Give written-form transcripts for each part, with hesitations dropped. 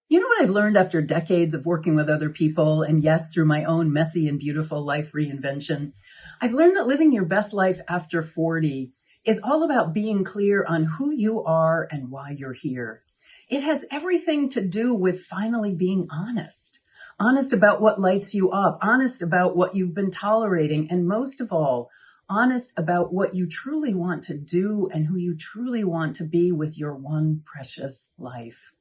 You know what I've learned after decades of working with other people, and yes, through my own messy and beautiful life reinvention? I've learned that living your best life after 40 is all about being clear on who you are and why you're here. It has everything to do with finally being honest. Honest about what lights you up, honest about what you've been tolerating, and most of all, honest about what you truly want to do and who you truly want to be with your one precious life.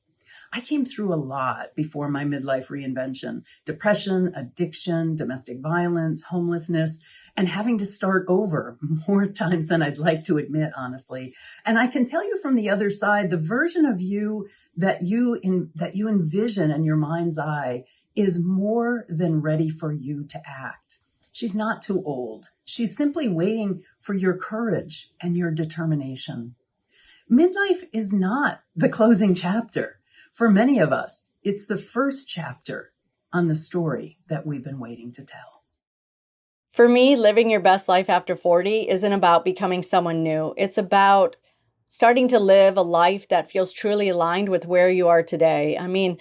I came through a lot before my midlife reinvention: depression, addiction, domestic violence, homelessness, and having to start over more times than I'd like to admit, honestly. And I can tell you from the other side, the version of you that you envision in your mind's eye is more than ready for you to act. She's not too old. She's simply waiting for your courage and your determination. Midlife is not the closing chapter. For many of us, it's the first chapter on the story that we've been waiting to tell. For me, living your best life after 40 isn't about becoming someone new. It's about starting to live a life that feels truly aligned with where you are today. I mean,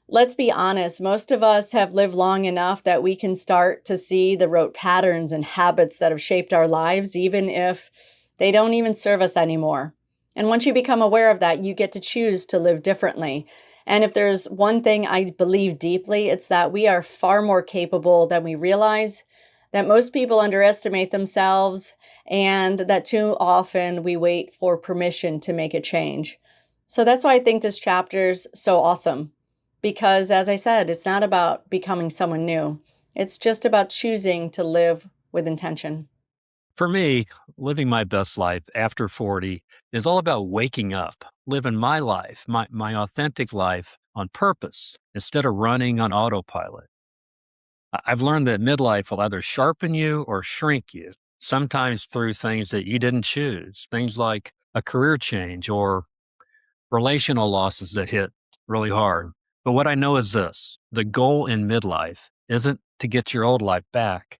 let's be honest, most of us have lived long enough that we can start to see the rote patterns and habits that have shaped our lives, even if they don't even serve us anymore. And once you become aware of that, you get to choose to live differently. And if there's one thing I believe deeply, it's that we are far more capable than we realize, that most people underestimate themselves, and that too often we wait for permission to make a change. So that's why I think this chapter is so awesome. Because as I said, it's not about becoming someone new. It's just about choosing to live with intention. For me, living my best life after 40 is all about waking up, living my life, my authentic life on purpose instead of running on autopilot. I've learned that midlife will either sharpen you or shrink you, sometimes through things that you didn't choose, things like a career change or relational losses that hit really hard. But what I know is this: the goal in midlife isn't to get your old life back.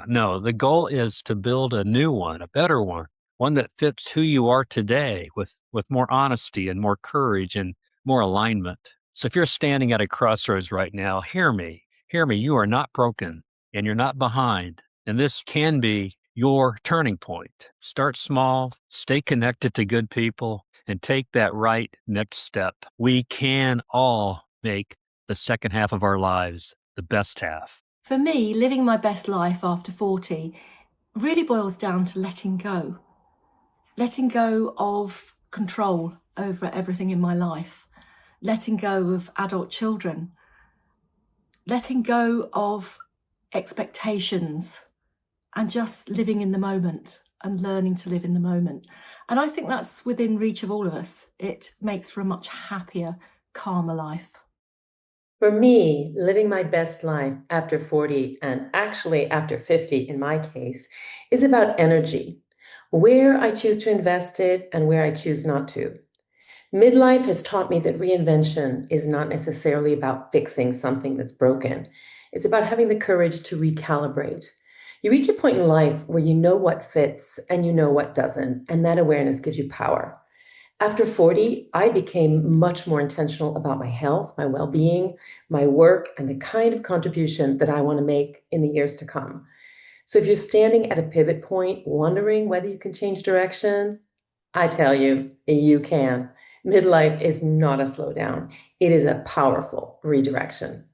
No, the goal is to build a new one, a better one that fits who you are today with more honesty and more courage and more alignment. So if you're standing at a crossroads right now, hear me. Hear me. You are not broken and you're not behind. And this can be your turning point. Start small, stay connected to good people, and take that right next step. We can all make the second half of our lives the best half. For me, living my best life after 40 really boils down to letting go. Letting go of control over everything in my life. Letting go of adult children. Letting go of expectations and just living in the moment and learning to live in the moment. And I think that's within reach of all of us. It makes for a much happier, calmer life. For me, living my best life after 40, and actually after 50 in my case, is about energy, where I choose to invest it and where I choose not to. Midlife has taught me that reinvention is not necessarily about fixing something that's broken. It's about having the courage to recalibrate. You reach a point in life where you know what fits and you know what doesn't, and that awareness gives you power. After 40, I became much more intentional about my health, my well-being, my work, and the kind of contribution that I want to make in the years to come. So if you're standing at a pivot point, wondering whether you can change direction, I tell you, you can. Midlife is not a slowdown. It is a powerful redirection.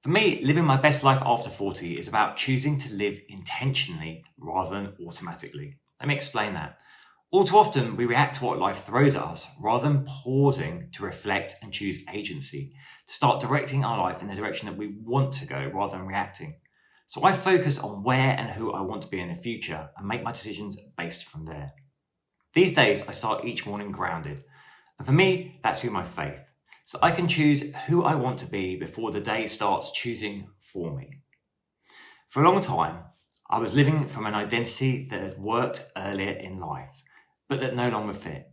For me, living my best life after 40 is about choosing to live intentionally rather than automatically. Let me explain that. All too often, we react to what life throws at us rather than pausing to reflect and choose agency, to start directing our life in the direction that we want to go rather than reacting. So I focus on where and who I want to be in the future and make my decisions based from there. These days, I start each morning grounded. And for me, that's through my faith. So I can choose who I want to be before the day starts choosing for me. For a long time, I was living from an identity that had worked earlier in life, but that no longer fit.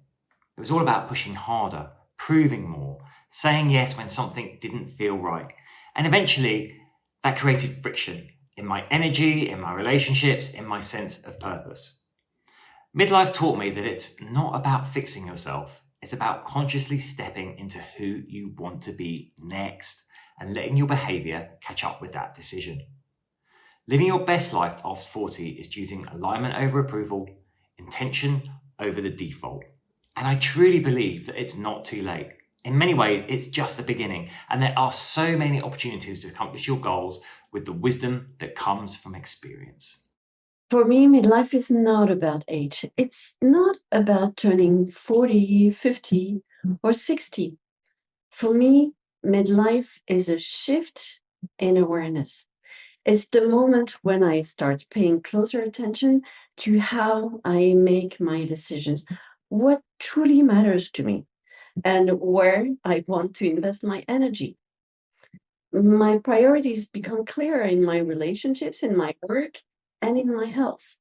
It was all about pushing harder, proving more, saying yes when something didn't feel right. And eventually, that created friction in my energy, in my relationships, in my sense of purpose. Midlife taught me that it's not about fixing yourself. It's about consciously stepping into who you want to be next and letting your behavior catch up with that decision. Living your best life after 40 is choosing alignment over approval, intention over the default. And I truly believe that it's not too late. In many ways, it's just the beginning, and there are so many opportunities to accomplish your goals with the wisdom that comes from experience. For me, midlife is not about age. It's not about turning 40, 50, or 60. For me, midlife is a shift in awareness. It's the moment when I start paying closer attention to how I make my decisions, what truly matters to me, and where I want to invest my energy. My priorities become clearer in my relationships, in my work, and in my health.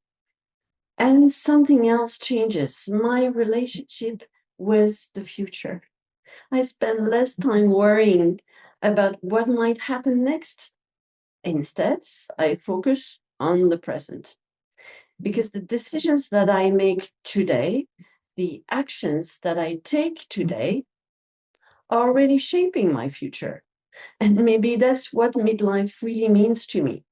And something else changes, my relationship with the future. I spend less time worrying about what might happen next. Instead, I focus on the present. Because the decisions that I make today, the actions that I take today, are already shaping my future. And maybe that's what midlife really means to me.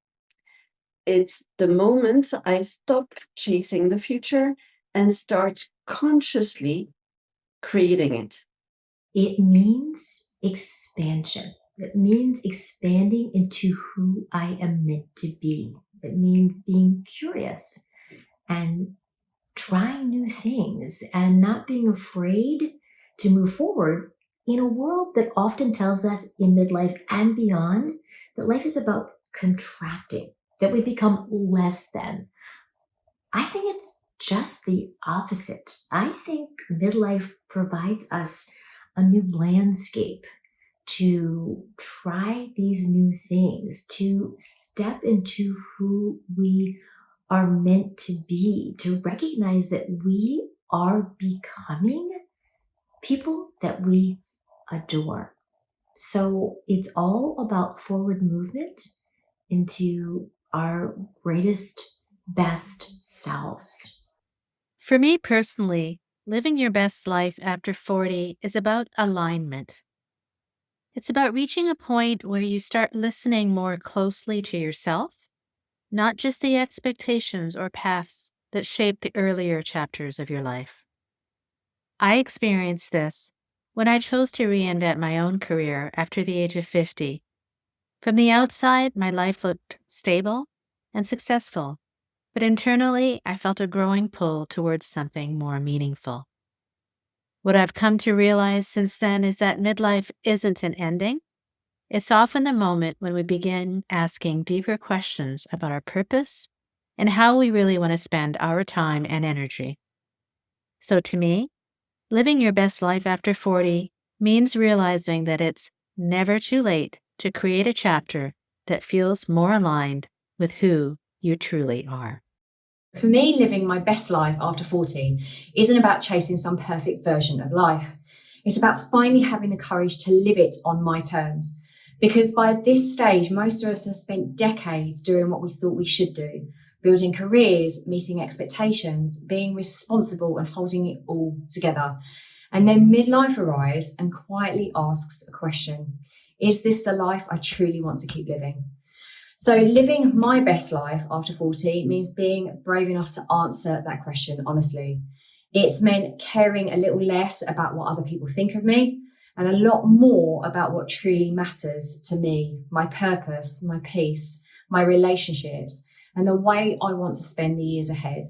It's the moment I stop chasing the future and start consciously creating it. It means expansion. It means expanding into who I am meant to be. It means being curious and trying new things and not being afraid to move forward in a world that often tells us in midlife and beyond that life is about contracting, that we become less than. I think it's just the opposite. I think midlife provides us a new landscape to try these new things, to step into who we are meant to be, to recognize that we are becoming people that we adore. So it's all about forward movement into our greatest, best selves. For me personally, living your best life after 40 is about alignment. It's about reaching a point where you start listening more closely to yourself, not just the expectations or paths that shape the earlier chapters of your life. I experienced this when I chose to reinvent my own career after the age of 50. From the outside, my life looked stable and successful, but internally, I felt a growing pull towards something more meaningful. What I've come to realize since then is that midlife isn't an ending. It's often the moment when we begin asking deeper questions about our purpose and how we really want to spend our time and energy. So to me, living your best life after 40 means realizing that it's never too late to create a chapter that feels more aligned with who you truly are. For me, living my best life after 40 isn't about chasing some perfect version of life. It's about finally having the courage to live it on my terms. Because by this stage, most of us have spent decades doing what we thought we should do, building careers, meeting expectations, being responsible and holding it all together. And then midlife arrives and quietly asks a question. Is this the life I truly want to keep living? So living my best life after 40 means being brave enough to answer that question honestly. It's meant caring a little less about what other people think of me and a lot more about what truly matters to me, my purpose, my peace, my relationships, and the way I want to spend the years ahead.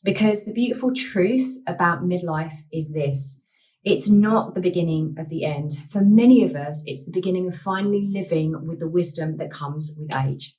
Because the beautiful truth about midlife is this. It's not the beginning of the end. For many of us, it's the beginning of finally living with the wisdom that comes with age.